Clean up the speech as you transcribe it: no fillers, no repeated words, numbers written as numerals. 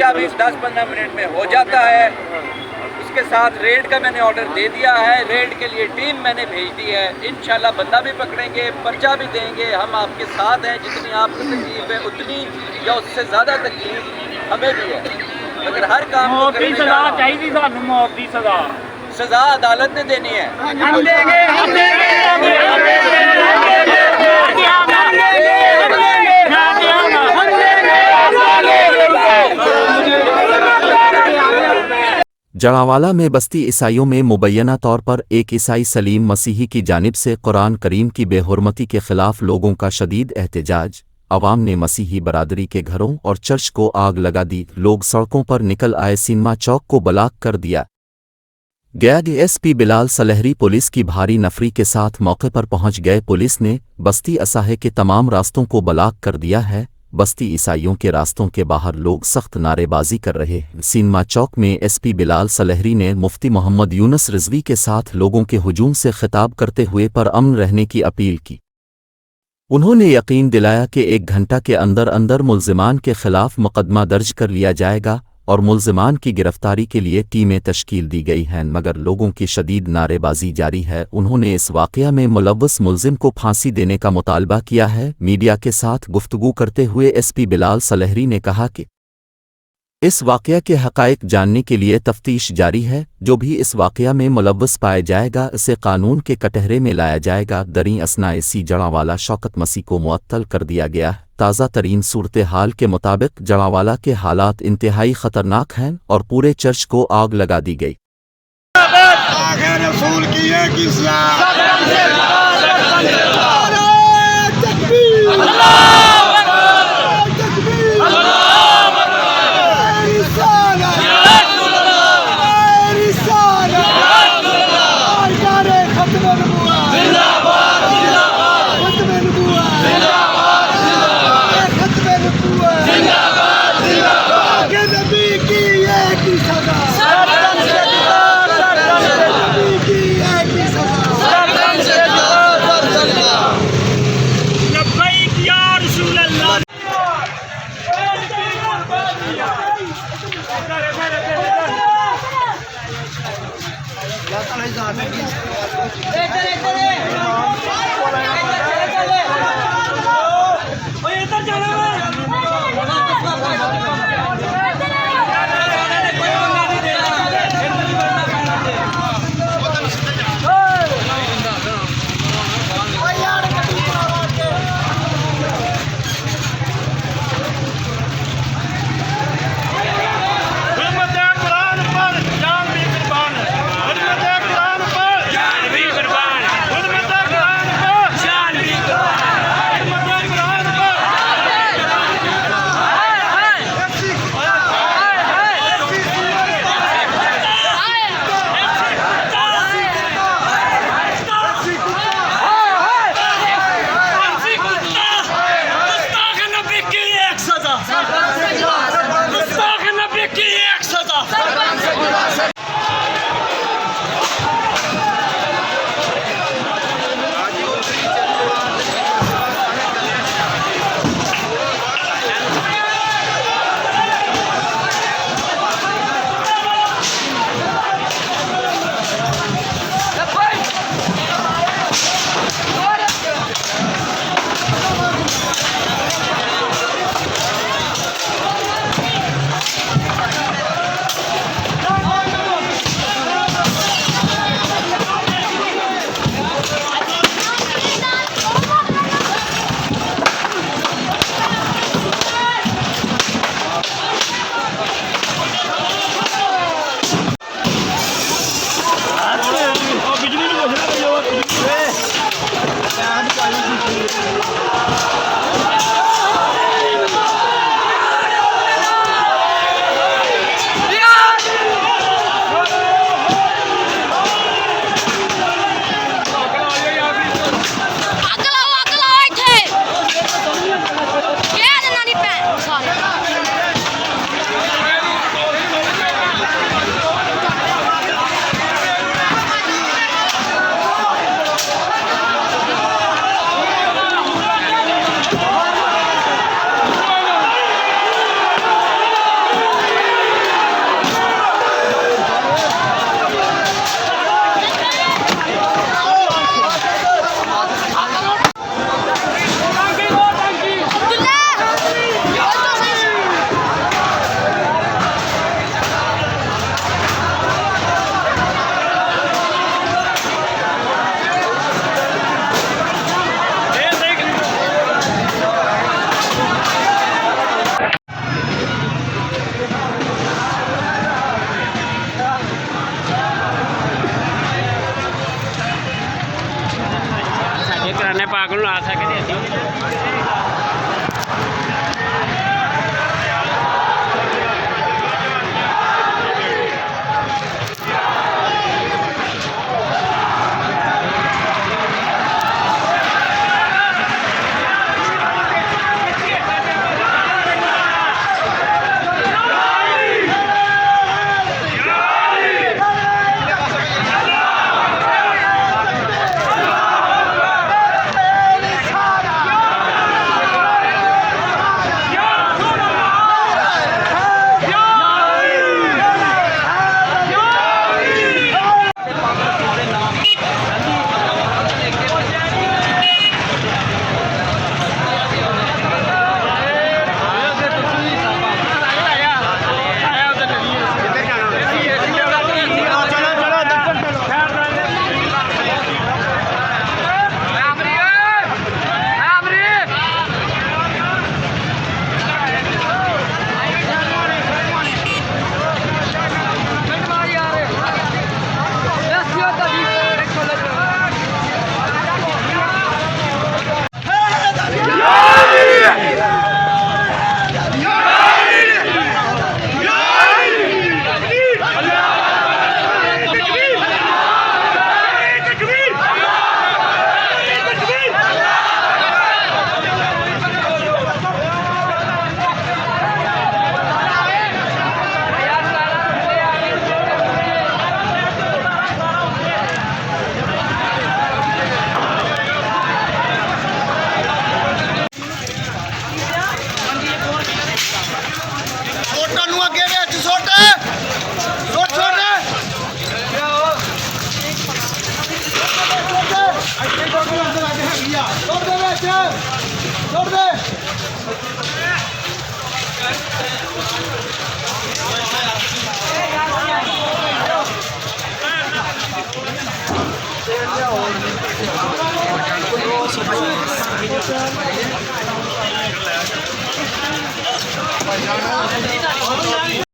अभी 10-15 मिनट में हो जाता है। उसके साथ रेड का मैंने ऑर्डर दे दिया है। रेड के लिए टीम मैंने भेज दी है। इंशाल्लाह बंदा भी पकड़ेंगे, पर्चा भी देंगे। हम आपके साथ हैं। जितनी आपको तकलीफ है उतनी या उससे ज़्यादा तकलीफ हमें भी है। मगर हर काम को करने का चाहिए सानू मौत की सज़ा अदालत ने देनी है। हम देंगे, हम देंगे, जड़ावाला में बस्ती ईसाइयों में मुबैना तौर पर एक ईसाई सलीम मसीही की जानिब से कुरान करीम की बेहुरमती के खिलाफ लोगों का शदीद एहतजाज। अवाम ने मसीही बरादरी के घरों और चर्च को आग लगा दी। लोग सड़कों पर निकल आए। सिनेमा चौक को ब्लॉक कर दिया गया। एसपी बिलाल सलहरी पुलिस की भारी नफरी के साथ मौके पर पहुंच गए। पुलिस ने बस्ती असाहे के तमाम रास्तों को ब्लॉक कर दिया है। बस्ती ईसाइयों के रास्तों के बाहर लोग सख्त नारेबाजी कर रहे हैं। सिनेमा चौक में एसपी बिलाल सलहरी ने मुफ्ती मोहम्मद यूनुस रिजवी के साथ लोगों के हुजूम से खिताब करते हुए पुरअमन रहने की अपील की। उन्होंने यकीन दिलाया कि 1 घंटा के अंदर अंदर मुल्ज़िमान के खिलाफ मुकदमा दर्ज कर लिया जाएगा और मुल्ज़िमान की गिरफ्तारी के लिए टीमें तश्कील दी गई हैं, मगर लोगों की शदीद नारेबाजी जारी है। उन्होंने इस वाक़या में मुलव्वस मुल्ज़िम को फांसी देने का मुतालबा किया है। मीडिया के साथ गुफ्तगू करते हुए एसपी बिलाल सलहरी ने कहा कि इस वाक़या के हक़ाइक़ जानने के लिए तफ्तीश जारी है। जो भी इस वाक़या में मुलव्वस पाया जाएगा इसे कानून के कटहरे में लाया जाएगा। दरी असनाए सी जड़ावाला शौकत मसीह को मुअत्तल कर दिया गया। ताज़ा तरीन सूरत हाल के मुताबिक जड़ावाला के हालात इंतहाई ख़तरनाक हैं और पूरे चर्च को आग लगा दी गई। भाईजान